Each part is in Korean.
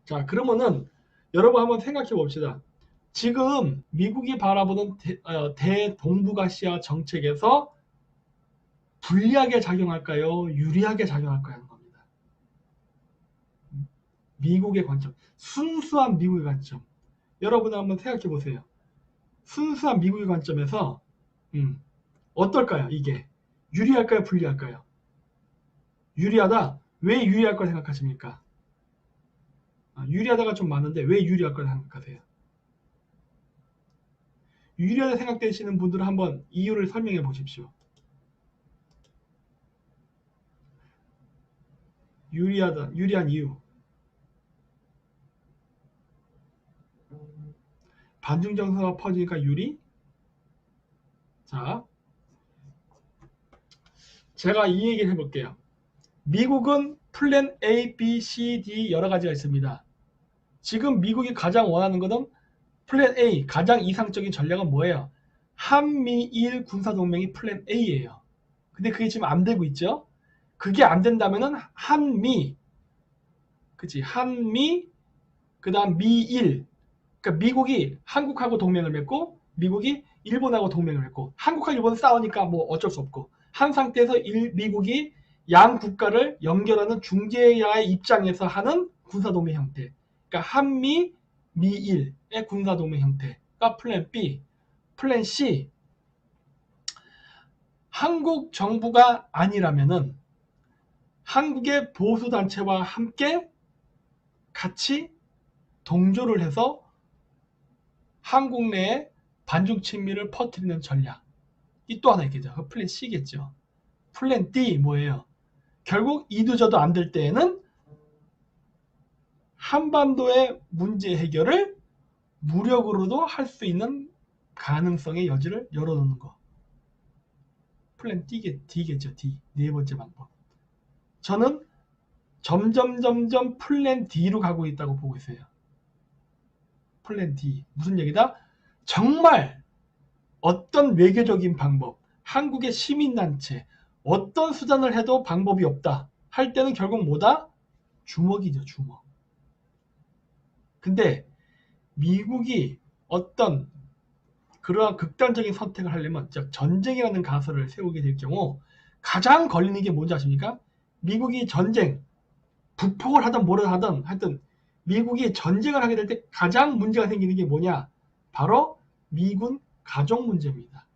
자, 그러면은 여러분 한번 생각해 봅시다. 지금 미국이 바라보는 대동북아시아 정책에서 불리하게 작용할까요? 유리하게 작용할까요? 하는 겁니다. 미국의 관점. 순수한 미국의 관점. 여러분 한번 생각해 보세요. 순수한 미국의 관점에서 어떨까요? 이게 유리할까요? 불리할까요? 유리하다. 왜 유리할 거라 생각하십니까? 유리하다가 좀 많은데 왜 유리할 거라 생각하세요? 유리하다 생각되시는 분들은 한번 이유를 설명해 보십시오. 유리한 이유. 반중 정서가 퍼지니까 유리? 자, 제가 이 얘기를 해볼게요. 미국은 플랜 A, B, C, D 여러 가지가 있습니다. 지금 미국이 가장 원하는 것은 플랜 A, 가장 이상적인 전략은 뭐예요? 한미일 군사동맹이 플랜 A예요. 근데 그게 지금 안 되고 있죠? 그게 안 된다면은 한미, 그치? 한미, 그 다음 미일. 그러니까 미국이 한국하고 동맹을 맺고, 미국이 일본하고 동맹을 맺고, 한국하고 일본은 싸우니까 뭐 어쩔 수 없고, 한 상태에서 미국이 양 국가를 연결하는 중재자의 입장에서 하는 군사동맹 형태. 그러니까 한미, 미일의 군사동맹 형태가 플랜 B. 플랜 C. 한국 정부가 아니라면은 한국의 보수단체와 함께 같이 동조를 해서 한국 내에 반중 친미를 퍼뜨리는 전략. 이 또 하나 있겠죠. 플랜 C겠죠. 플랜 D 뭐예요? 결국 이도저도 안 될 때에는 한반도의 문제 해결을 무력으로도 할 수 있는 가능성의 여지를 열어놓는 거. 플랜 D겠죠. D. 네 번째 방법. 저는 점점 플랜 D로 가고 있다고 보고 있어요. 플랜 D. 무슨 얘기다? 정말 어떤 외교적인 방법, 한국의 시민단체, 어떤 수단을 해도 방법이 없다 할 때는 결국 뭐다? 주먹이죠, 주먹. 근데 미국이 어떤 그러한 극단적인 선택을 하려면, 즉 전쟁이라는 가설을 세우게 될 경우 가장 걸리는 게 뭔지 아십니까? 미국이 전쟁, 북폭을 하든 뭐를 하든 하여튼 미국이 전쟁을 하게 될 때 가장 문제가 생기는 게 뭐냐? 바로 미군 가족 문제입니다.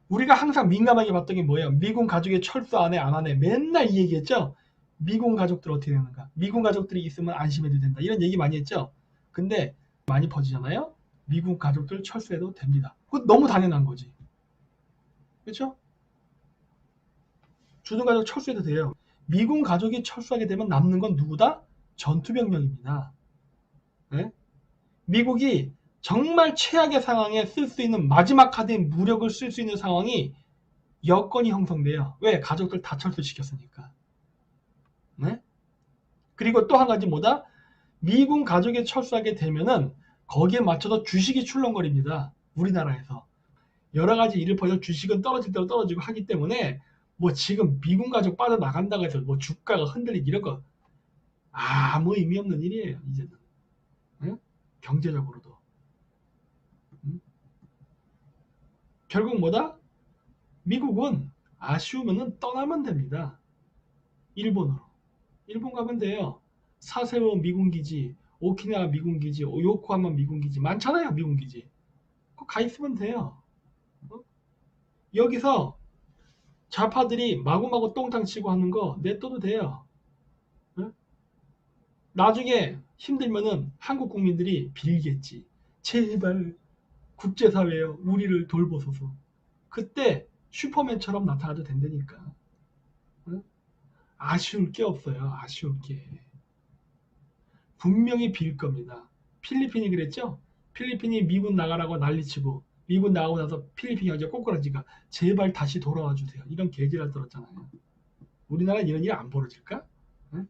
우리가 항상 민감하게 봤던 게 뭐예요? 미군 가족의 철수 안 해, 안 하네. 맨날 이 얘기했죠? 미군 가족들 어떻게 되는가? 미군 가족들이 있으면 안심해도 된다. 이런 얘기 많이 했죠? 근데 많이 퍼지잖아요? 미군 가족들 철수해도 됩니다. 그거 너무 당연한 거지. 그렇죠? 주둔 가족 철수해도 돼요. 미군 가족이 철수하게 되면 남는 건 누구다? 전투병력입니다. 네? 미국이 정말 최악의 상황에 쓸 수 있는 마지막 카드인 무력을 쓸 수 있는 상황이 여건이 형성돼요. 왜? 가족들 다 철수시켰으니까. 네? 그리고 또 한 가지 뭐다? 미군 가족이 철수하게 되면은 거기에 맞춰서 주식이 출렁거립니다. 우리나라에서. 여러 가지 일을 벌여 주식은 떨어질 대로 떨어지고 하기 때문에 뭐 지금 미군 가족 빠져나간다고 해서 뭐 주가가 흔들리기 이런 거 아무 의미 없는 일이에요. 이제는. 네? 경제적으로도. 결국 뭐다? 미국은 아쉬우면 떠나면 됩니다. 일본으로. 일본 가면 돼요. 사세보 미군기지, 오키나와 미군기지, 요코하마 미군기지 많잖아요. 미군기지. 가 있으면 돼요. 여기서 좌파들이 마구마구 똥탕 치고 하는 거 냅둬도 돼요. 나중에 힘들면은 한국 국민들이 빌겠지. 제발 국제사회요 우리를 돌보소서. 그때 슈퍼맨처럼 나타나도 된다니까. 아쉬울 게 없어요. 아쉬울 게. 분명히 빌 겁니다. 필리핀이 그랬죠? 필리핀이 미군 나가라고 난리치고 미군 나가고 나서 필리핀이 어제 꼬꾸라지가 제발 다시 돌아와 주세요. 이런 개지랄 떨었잖아요. 우리나라는 이런 일이 안 벌어질까? 응?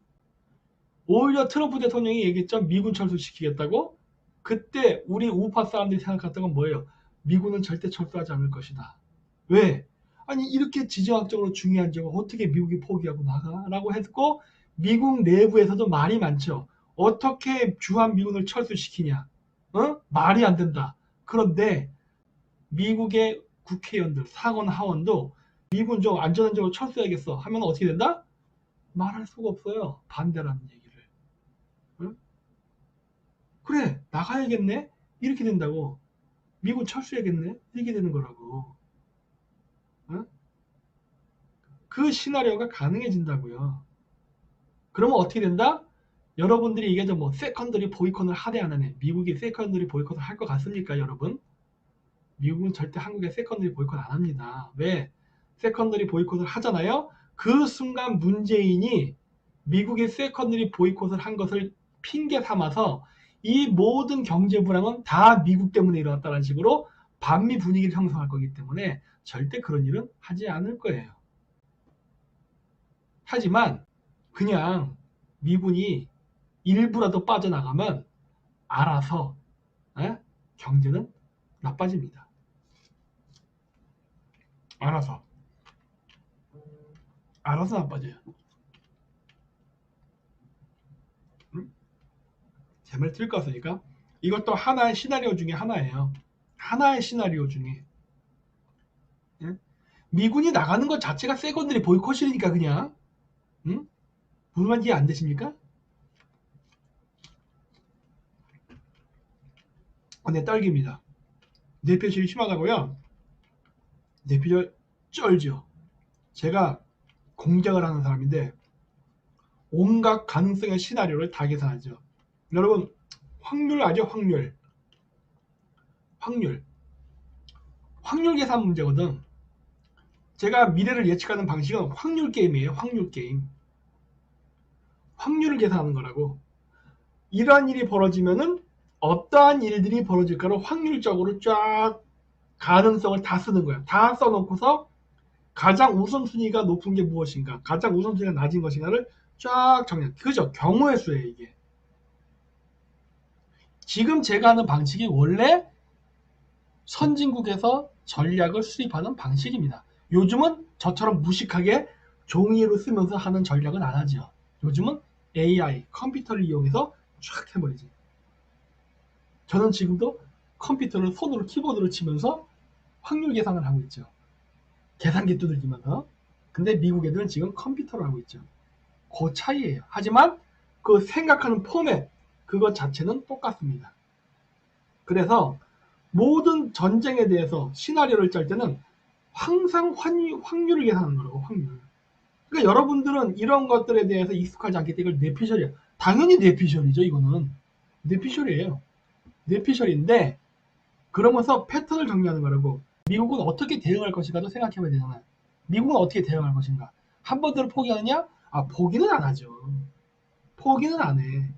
오히려 트럼프 대통령이 얘기했죠. 미군 철수시키겠다고. 그때 우리 우파 사람들이 생각했던 건 뭐예요? 미군은 절대 철수하지 않을 것이다. 왜? 아니 이렇게 지정학적으로 중요한 점을 어떻게 미국이 포기하고 나가? 라고 했고 미국 내부에서도 말이 많죠. 어떻게 주한미군을 철수시키냐? 말이 안 된다. 그런데 미국의 국회의원들, 상원 하원도 미군 좀 안전한적으로 철수해야겠어 하면 어떻게 된다? 말할 수가 없어요. 반대라는 얘기를. 응? 그래, 나가야겠네? 이렇게 된다고. 미군 철수해야겠네? 이렇게 되는 거라고. 응? 그 시나리오가 가능해진다고요. 그러면 어떻게 된다? 여러분들이 얘기하죠. 뭐 세컨더리 보이콧을 하대 안 하네. 미국이 세컨더리 보이콧을 할 것 같습니까, 여러분? 미국은 절대 한국에 세컨더리 보이콧 안 합니다. 왜? 세컨더리 보이콧을 하잖아요. 그 순간 문재인이 미국의 세컨더리 보이콧을 한 것을 핑계 삼아서 이 모든 경제 불황은 다 미국 때문에 일어났다는 식으로 반미 분위기를 형성할 거기 때문에 절대 그런 일은 하지 않을 거예요. 하지만 그냥 미군이 일부라도 빠져나가면 알아서 에? 경제는 나빠집니다. 알아서 나빠져요. 응? 제 말 틀릴 것 같으니까 이것도 하나의 시나리오 중에 하나예요. 하나의 시나리오 중에 예? 미군이 나가는 것 자체가 세컨들이 보이콧이니까 그냥 응? 무슨 말인지 이해 안 되십니까? 네, 딸기입니다. 뇌표실이 심하다고요? 뇌표절 쩔죠. 제가 공작을 하는 사람인데 온갖 가능성의 시나리오를 다 계산하죠. 여러분 확률 아죠? 확률 계산 문제거든. 제가 미래를 예측하는 방식은 확률 게임이에요. 확률 게임. 확률을 계산하는 거라고. 이러한 일이 벌어지면은 어떠한 일들이 벌어질까를 확률적으로 쫙 가능성을 다 쓰는 거야. 다 써놓고서 가장 우선순위가 높은 게 무엇인가, 가장 우선순위가 낮은 것인가를 쫙 정해. 그죠? 경우의 수예요, 이게. 지금 제가 하는 방식이 원래 선진국에서 전략을 수립하는 방식입니다. 요즘은 저처럼 무식하게 종이로 쓰면서 하는 전략은 안 하죠. 요즘은 AI, 컴퓨터를 이용해서 쫙 해버리지. 저는 지금도 컴퓨터를 손으로 키보드를 치면서 확률 계산을 하고 있죠. 계산기 두들기면서. 근데 미국 애들은 지금 컴퓨터로 하고 있죠. 그 차이예요. 하지만 그 생각하는 포맷, 그것 자체는 똑같습니다. 그래서 모든 전쟁에 대해서 시나리오를 짤 때는 항상 확률을 계산하는 거라고, 확률. 그러니까 여러분들은 이런 것들에 대해서 익숙하지 않기 때문에 이걸 뇌피셜이야. 당연히 뇌피셜이죠, 이거는. 뇌피셜이에요. 뇌피셜인데, 그러면서 패턴을 정리하는 거라고. 미국은 어떻게 대응할 것인가도 생각해봐야 되잖아요. 미국은 어떻게 대응할 것인가. 한 번대로 포기하느냐? 포기는 안 하죠. 포기는 안 해.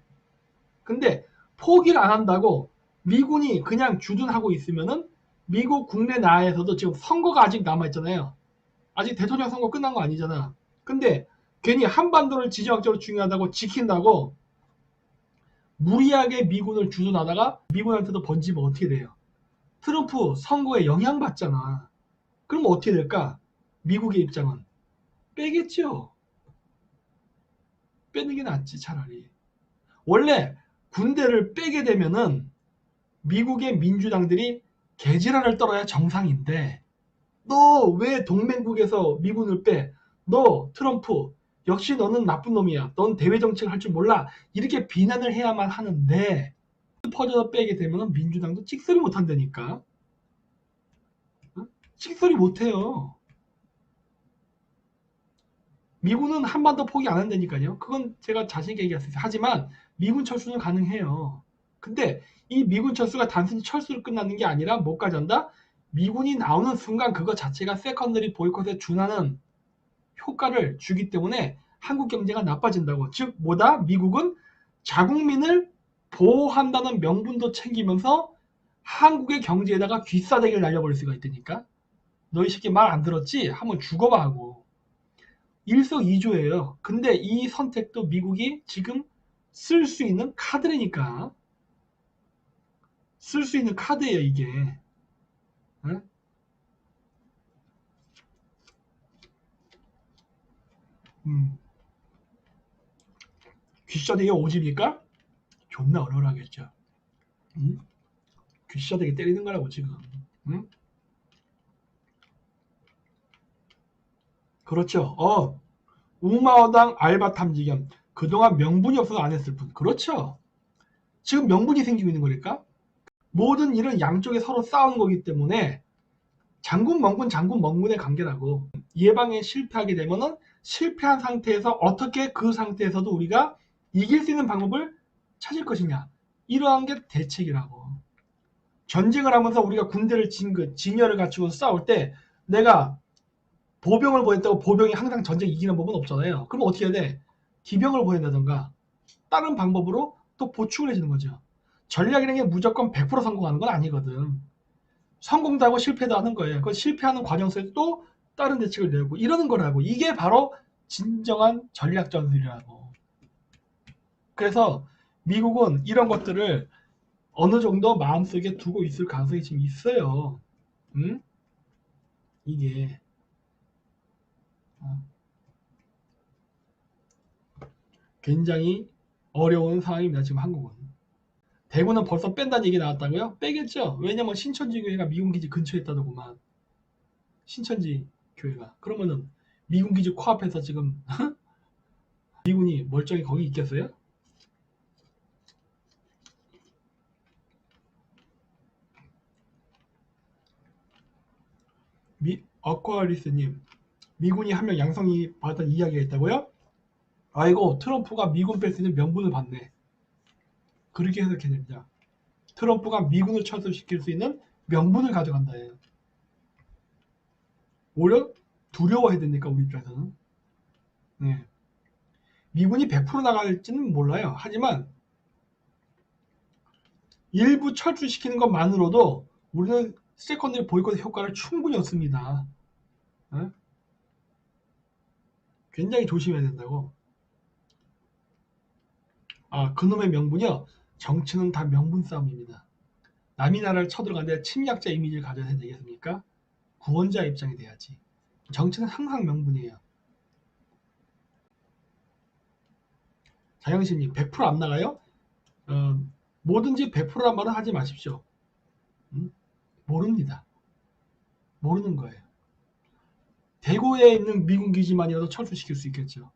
근데 포기를 안 한다고 미군이 그냥 주둔하고 있으면은 미국 국내 내에서도 지금 선거가 아직 남아있잖아요. 아직 대통령 선거 끝난 거 아니잖아. 근데 괜히 한반도를 지정학적으로 중요하다고 지킨다고 무리하게 미군을 주둔하다가 미군한테도 번지면 어떻게 돼요? 트럼프 선거에 영향받잖아. 그럼 어떻게 될까? 미국의 입장은 빼겠죠. 빼는 게 낫지 차라리. 원래 군대를 빼게 되면은 미국의 민주당들이 개지랄을 떨어야 정상인데, 너 왜 동맹국에서 미군을 빼? 너 트럼프 역시 너는 나쁜 놈이야. 넌 대외 정책을 할 줄 몰라. 이렇게 비난을 해야만 하는데 퍼져서 빼게 되면 민주당도 찍소리 못한다니까. 찍소리 못해요. 미군은 한반도 포기 안 한다니까요. 그건 제가 자신있게 얘기할 수 있어요. 하지만 미군 철수는 가능해요. 근데 이 미군 철수가 단순히 철수로 끝나는 게 아니라 뭐까지 한다? 미군이 나오는 순간 그거 자체가 세컨더리 보이콧에 준하는 효과를 주기 때문에 한국 경제가 나빠진다고. 즉 뭐다? 미국은 자국민을 보호한다는 명분도 챙기면서 한국의 경제에다가 귀싸대기를 날려버릴 수가 있다니까. 너희 새끼 말 안 들었지? 한번 죽어봐 하고. 일석이조예요. 근데 이 선택도 미국이 지금 쓸 수 있는 카드라니까. 쓸 수 있는 카드예요, 이게. 응? 음. 귀싸대기가 오집니까? 존나 얼얼하겠죠. 응? 귀시자되게 때리는 거라고 지금. 응? 그렇죠. 우마어당 알바 탐지견. 그동안 명분이 없어서 안 했을 뿐. 그렇죠. 지금 명분이 생기고 있는 거니까. 모든 일은 양쪽에 서로 싸우는 거기 때문에 장군 멍군 장군 멍군의 관계라고. 예방에 실패하게 되면은 실패한 상태에서 어떻게 그 상태에서도 우리가 이길 수 있는 방법을 찾을 것이냐. 이러한 게 대책이라고. 전쟁을 하면서 우리가 군대를 진열을 갖추고 싸울 때 내가 보병을 보냈다고 보병이 항상 전쟁 이기는 법은 없잖아요. 그럼 어떻게 해야 돼? 기병을 보낸다던가 다른 방법으로 또 보충을 해주는 거죠. 전략이라는 게 무조건 100% 성공하는 건 아니거든. 성공도 하고 실패도 하는 거예요. 그 실패하는 과정 속에서 또 다른 대책을 내고 이러는 거라고. 이게 바로 진정한 전략 전술이라고. 그래서 미국은 이런 것들을 어느 정도 마음속에 두고 있을 가능성이 지금 있어요. 응? 이게 굉장히 어려운 상황입니다. 지금 한국은. 대구는 벌써 뺀다는 얘기 나왔다고요? 빼겠죠. 왜냐면 신천지 교회가 미군 기지 근처에 있다더구만. 신천지 교회가. 그러면은 미군 기지 코앞에서 지금 미군이 멀쩡히 거기 있겠어요? 어쿠아리스님, 미군이 한 명 양성이 받았던 이야기가 있다고요? 아이고, 트럼프가 미군 뺄 수 있는 명분을 받네. 그렇게 해석해야 됩니다. 트럼프가 미군을 철수시킬 수 있는 명분을 가져간다예요. 오히려 두려워해야 되니까 우리 입장에서는. 네. 미군이 100% 나갈지는 몰라요. 하지만 일부 철수시키는 것만으로도 우리는 세컨드리 보이콧 효과를 충분히 얻습니다. 네? 굉장히 조심해야 된다고. 그놈의 명분이요. 정치는 다 명분 싸움입니다. 남이 나라를 쳐들어가는데 침략자 이미지를 가져야 되겠습니까? 구원자 입장이 돼야지. 정치는 항상 명분이에요. 자영신님 100%안 나가요? 뭐든지 100%란 말은 하지 마십시오. 모릅니다. 모르는 거예요. 대구에 있는 미군 기지만이라도 철수시킬 수 있겠죠.